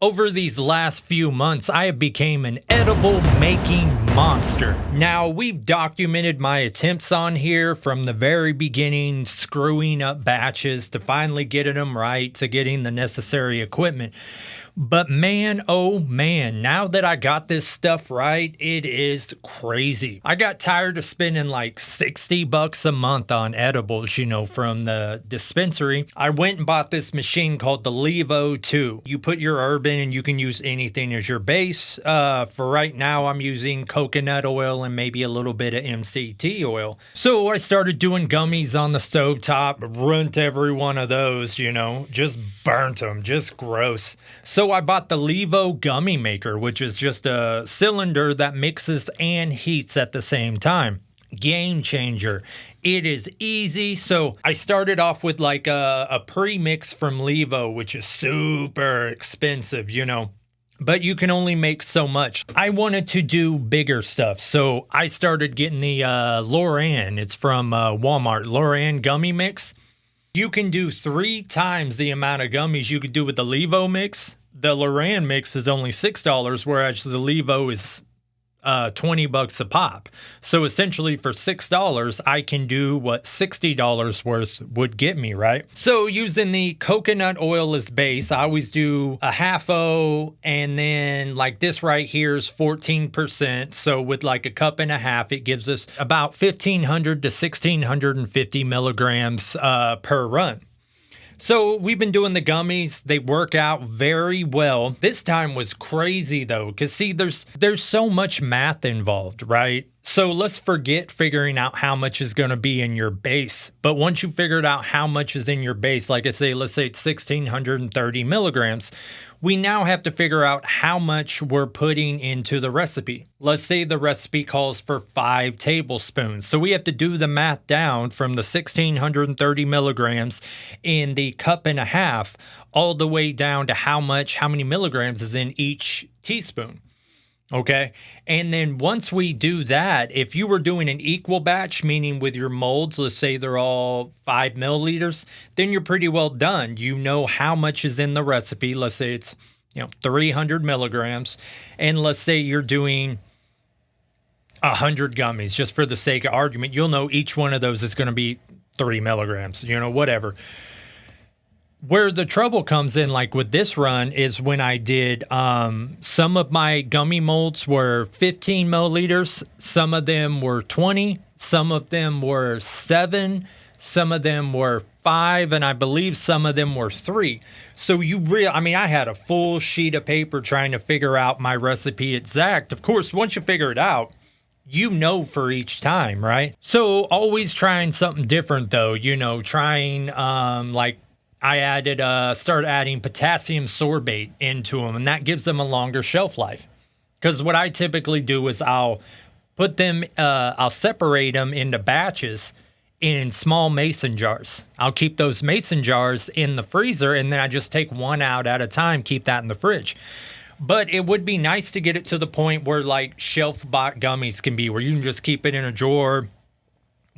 Over these last few months, I have become an edible making monster. Now, we've documented my attempts on here from the very beginning, screwing up batches to finally getting them right, to getting the necessary equipment. But man, oh man, now that I got this stuff right, it is crazy. I got tired of spending like $60 a month on edibles, from the dispensary. I went and bought this machine called the Levo 2. You put your herb in and you can use anything as your base. For right now, I'm using coconut oil and maybe a little bit of MCT oil. So I started doing gummies on the stovetop, ruined every one of those, just burnt them, just gross. So I bought the Levo gummy maker, which is just a cylinder that mixes and heats at the same time. Game changer. It is easy. So I started off with like a pre-mix from Levo, which is super expensive, but you can only make so much. I wanted to do bigger stuff, so I started getting the Loran. It's from Walmart. Loran gummy mix. You can do 3 times the amount of gummies you could do with the Levo mix. The Loran mix is only $6, whereas the Levo is $20 a pop. So essentially for $6, I can do what $60 worth would get me, right? So using the coconut oil as base, I always do a half O, and then like this right here is 14%. So with like a cup and a half, it gives us about 1,500 to 1,650 milligrams per run. So we've been doing the gummies. They work out very well. This time was crazy though, because see, there's so much math involved, right? So let's forget figuring out how much is going to be in your base. But once you figured out how much is in your base, like I say, let's say it's 1,630 milligrams, we now have to figure out how much we're putting into the recipe. Let's say the recipe calls for 5 tablespoons. So we have to do the math down from the 1,630 milligrams in the cup and a half all the way down to how many milligrams is in each teaspoon. Okay. And then once we do that, if you were doing an equal batch, meaning with your molds, let's say they're all 5 milliliters, then you're pretty well done. You know how much is in the recipe. Let's say it's, 300 milligrams. And let's say you're doing 100 gummies, just for the sake of argument. You'll know each one of those is going to be 3 milligrams, whatever. Where the trouble comes in, like with this run, is when I did some of my gummy molds were 15 milliliters, some of them were 20, some of them were 7, some of them were 5, and I believe some of them were 3. So I had a full sheet of paper trying to figure out my recipe exact. Of course, once you figure it out, for each time, right? So always trying something different though, trying I started adding potassium sorbate into them, and that gives them a longer shelf life. Because what I typically do is I'll separate them into batches in small mason jars. I'll keep those mason jars in the freezer, and then I just take one out at a time, keep that in the fridge. But it would be nice to get it to the point where like shelf-bought gummies can be, where you can just keep it in a drawer,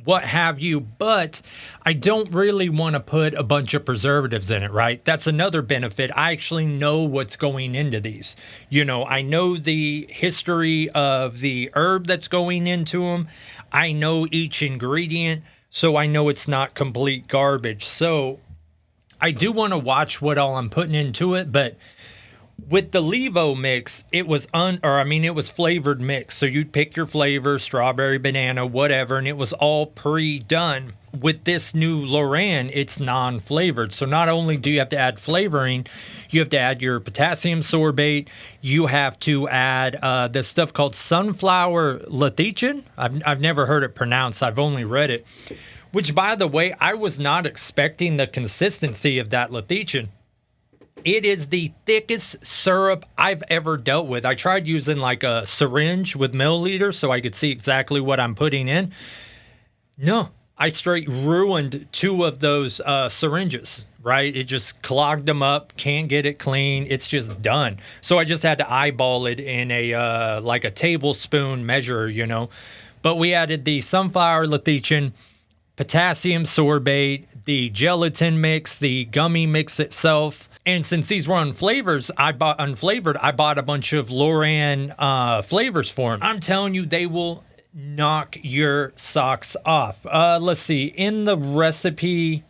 what have you, but I don't really want to put a bunch of preservatives in it, right? That's another benefit. I actually know what's going into these. I know the history of the herb that's going into them. I know each ingredient, so I know it's not complete garbage. So I do want to watch what all I'm putting into it, but with the Levo mix, it was it was flavored mix. So you'd pick your flavor, strawberry, banana, whatever, and it was all pre-done. With this new Loran, it's non-flavored. So not only do you have to add flavoring, you have to add your potassium sorbate. You have to add this stuff called sunflower lecithin. I've never heard it pronounced. I've only read it. Which, by the way, I was not expecting the consistency of that lecithin. It is the thickest syrup I've ever dealt with. I tried using like a syringe with milliliters so I could see exactly what I'm putting in. No, I straight ruined 2 of those syringes, right? It just clogged them up, can't get it clean. It's just done. So I just had to eyeball it in a like a tablespoon measure, But we added the sunflower lecithin, potassium sorbate, the gelatin mix, the gummy mix itself, And since these were unflavored, I bought a bunch of Loran flavors for them. I'm telling you, they will knock your socks off. Let's see. In the recipe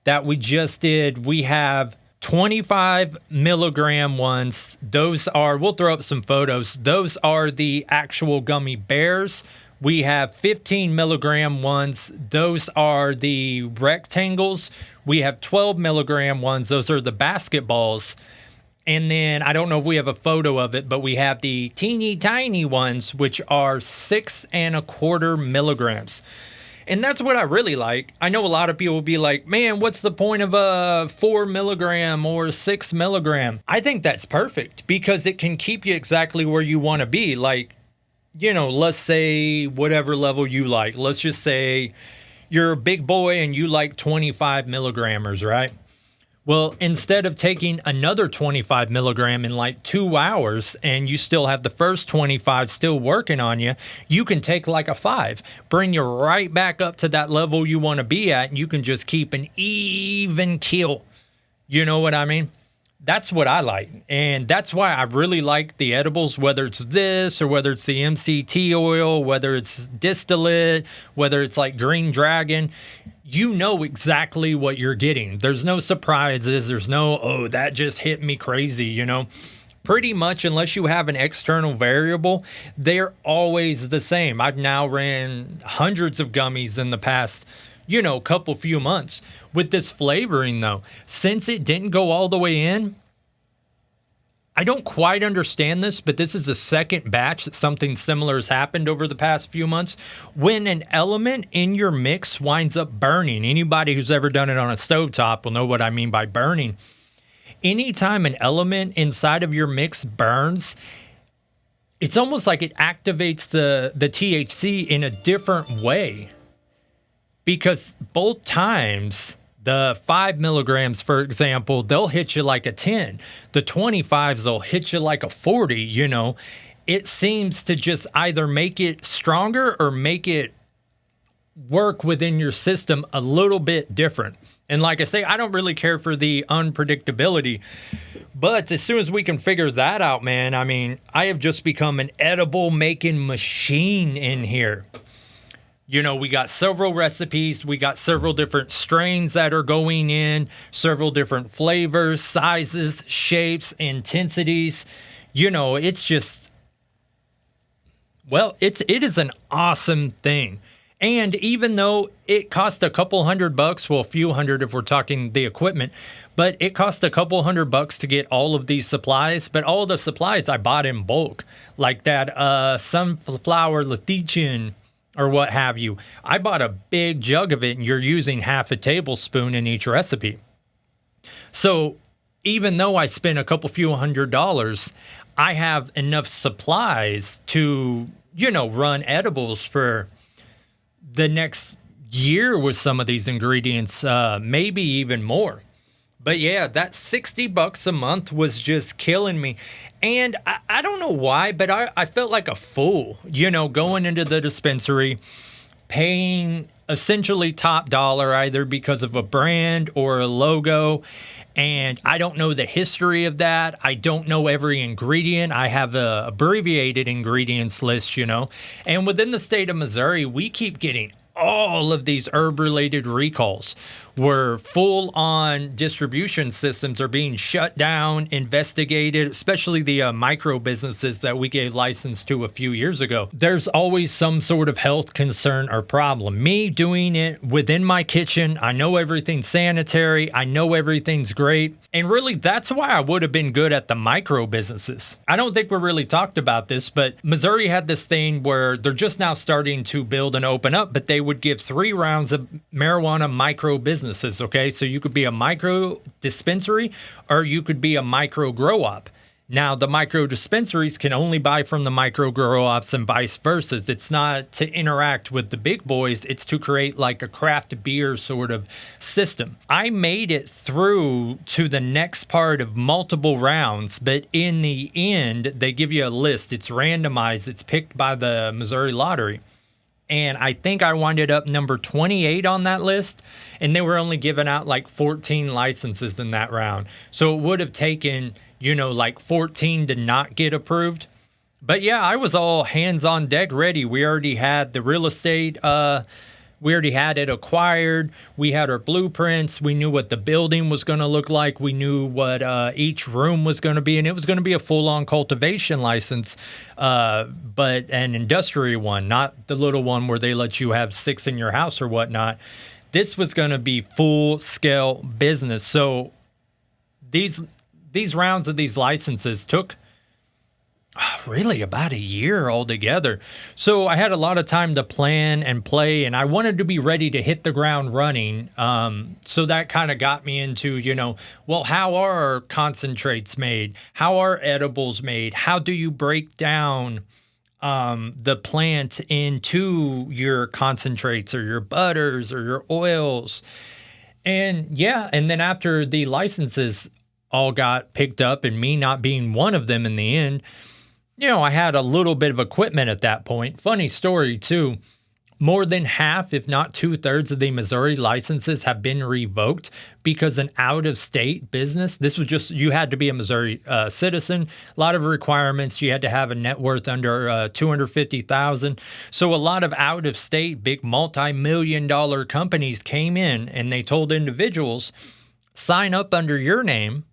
that we just did, we have 25 milligram ones. Those are, we'll throw up some photos. Those are the actual gummy bears. We have 15 milligram ones. Those are the rectangles. We have 12 milligram ones. Those are the basketballs. And then I don't know if we have a photo of it, but we have the teeny tiny ones, which are 6.25 milligrams. And that's what I really like. I know a lot of people will be like, man, what's the point of a 4 milligram or 6 milligram? I think that's perfect because it can keep you exactly where you want to be. Like, you know, let's say whatever level you like. Let's just say you're a big boy and you like 25 milligrammers, right? Well, instead of taking another 25 milligram in like 2 hours and you still have the first 25 still working on you, you can take like a 5, bring you right back up to that level you want to be at, and you can just keep an even keel. You know what I mean? That's what I like. And that's why I really like the edibles, whether it's this or whether it's the MCT oil, whether it's distillate, whether it's like Green Dragon. You know exactly what you're getting. There's no surprises. There's no, oh, that just hit me crazy, you know. Pretty much, unless you have an external variable, they're always the same. I've now ran hundreds of gummies in the past, you know, few months. With this flavoring, though, since it didn't go all the way in, I don't quite understand this, but this is the second batch that something similar has happened over the past few months. When an element in your mix winds up burning, anybody who's ever done it on a stovetop will know what I mean by burning. Anytime an element inside of your mix burns, it's almost like it activates the THC in a different way. Because both times, the 5 milligrams, for example, they'll hit you like a 10. The 25s will hit you like a 40, you know. It seems to just either make it stronger or make it work within your system a little bit different. And like I say, I don't really care for the unpredictability. But as soon as we can figure that out, man, I mean, I have just become an edible making machine in here. You know, we got several recipes, we got several different strains that are going in, several different flavors, sizes, shapes, intensities. You know, it's just, well, it is an awesome thing. And even though it cost a couple $100, well, a few hundred if we're talking the equipment, but it cost a couple $100 to get all of these supplies. But all the supplies I bought in bulk, like that sunflower lecithin or what have you. I bought a big jug of it, and you're using half a tablespoon in each recipe. So even though I spent a few $100, I have enough supplies to, you know, run edibles for the next year with some of these ingredients, maybe even more. But yeah, that $60 a month was just killing me. And I don't know why, but I felt like a fool, you know, going into the dispensary, paying essentially top dollar either because of a brand or a logo. And I don't know the history of that. I don't know every ingredient. I have a abbreviated ingredients list, you know. And within the state of Missouri, we keep getting all of these herb-related recalls where full-on distribution systems are being shut down, investigated, especially the micro businesses that we gave license to a few years ago. There's always some sort of health concern or problem. Me doing it within my kitchen, I know everything's sanitary, I know everything's great, and really that's why I would have been good at the micro businesses. I don't think we really talked about this, but Missouri had this thing where they're just now starting to build and open up, but they would give 3 rounds of marijuana micro businesses, okay? So you could be a micro dispensary or you could be a micro grow op. Now, the micro dispensaries can only buy from the micro grow ops and vice versa. It's not to interact with the big boys. It's to create like a craft beer sort of system. I made it through to the next part of multiple rounds, but in the end, they give you a list. It's randomized. It's picked by the Missouri Lottery. And I think I winded up number 28 on that list. And they were only giving out like 14 licenses in that round. So it would have taken, like 14 to not get approved. But yeah, I was all hands on deck ready. We already had the real estate. We already had it acquired. We had our blueprints. We knew what the building was going to look like. We knew what each room was going to be. And it was going to be a full-on cultivation license, but an industrial one, not the little one where they let you have 6 in your house or whatnot. This was going to be full-scale business. So these rounds of these licenses took really about a year altogether. So I had a lot of time to plan and play, and I wanted to be ready to hit the ground running. So that kind of got me into, well, how are our concentrates made? How are edibles made? How do you break down the plant into your concentrates or your butters or your oils? And yeah, and then after the licenses all got picked up and me not being one of them in the end, I had a little bit of equipment at that point. Funny story, too. More than half, if not 2/3 of the Missouri licenses have been revoked because an out-of-state business, this was just, you had to be a Missouri citizen, a lot of requirements. You had to have a net worth under $250,000. So a lot of out-of-state, big multi-million-dollar companies came in and they told individuals, sign up under your name.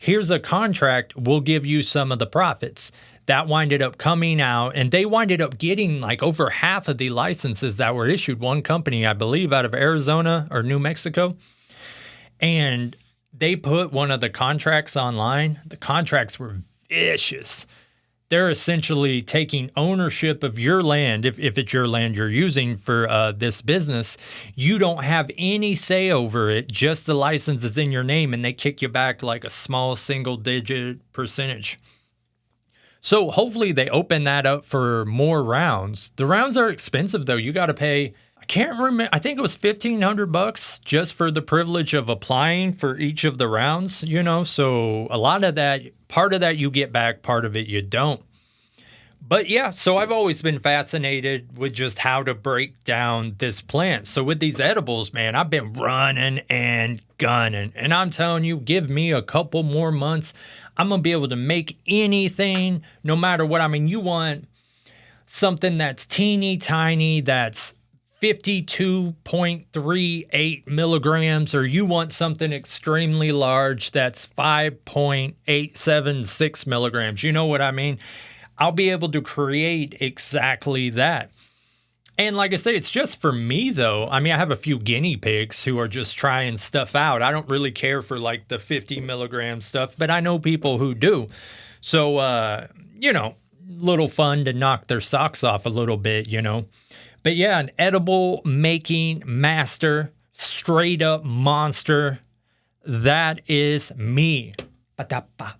Here's a contract. We'll give you some of the profits. That winded up coming out, and they winded up getting like over half of the licenses that were issued. One company, I believe, out of Arizona or New Mexico, and they put one of the contracts online. The contracts were vicious. They're essentially taking ownership of your land. If it's your land you're using for this business, you don't have any say over it. Just the license is in your name, and they kick you back like a small single-digit percentage. So hopefully they open that up for more rounds. The rounds are expensive though. You got to pay, I can't remember, I think it was $1,500 just for the privilege of applying for each of the rounds, So a lot of that, part of that you get back, part of it you don't. But yeah, so I've always been fascinated with just how to break down this plant. So with these edibles, man, I've been running and gunning. And I'm telling you, give me a couple more months, I'm going to be able to make anything, no matter what. I mean, you want something that's teeny tiny, that's 52.38 milligrams, or you want something extremely large that's 5.876 milligrams. You know what I mean? I'll be able to create exactly that. And like I say, it's just for me, though. I mean, I have a few guinea pigs who are just trying stuff out. I don't really care for like the 50 milligram stuff, but I know people who do. So, little fun to knock their socks off a little bit, But yeah, an edible making master, straight up monster. That is me. Ba-da-ba-ba.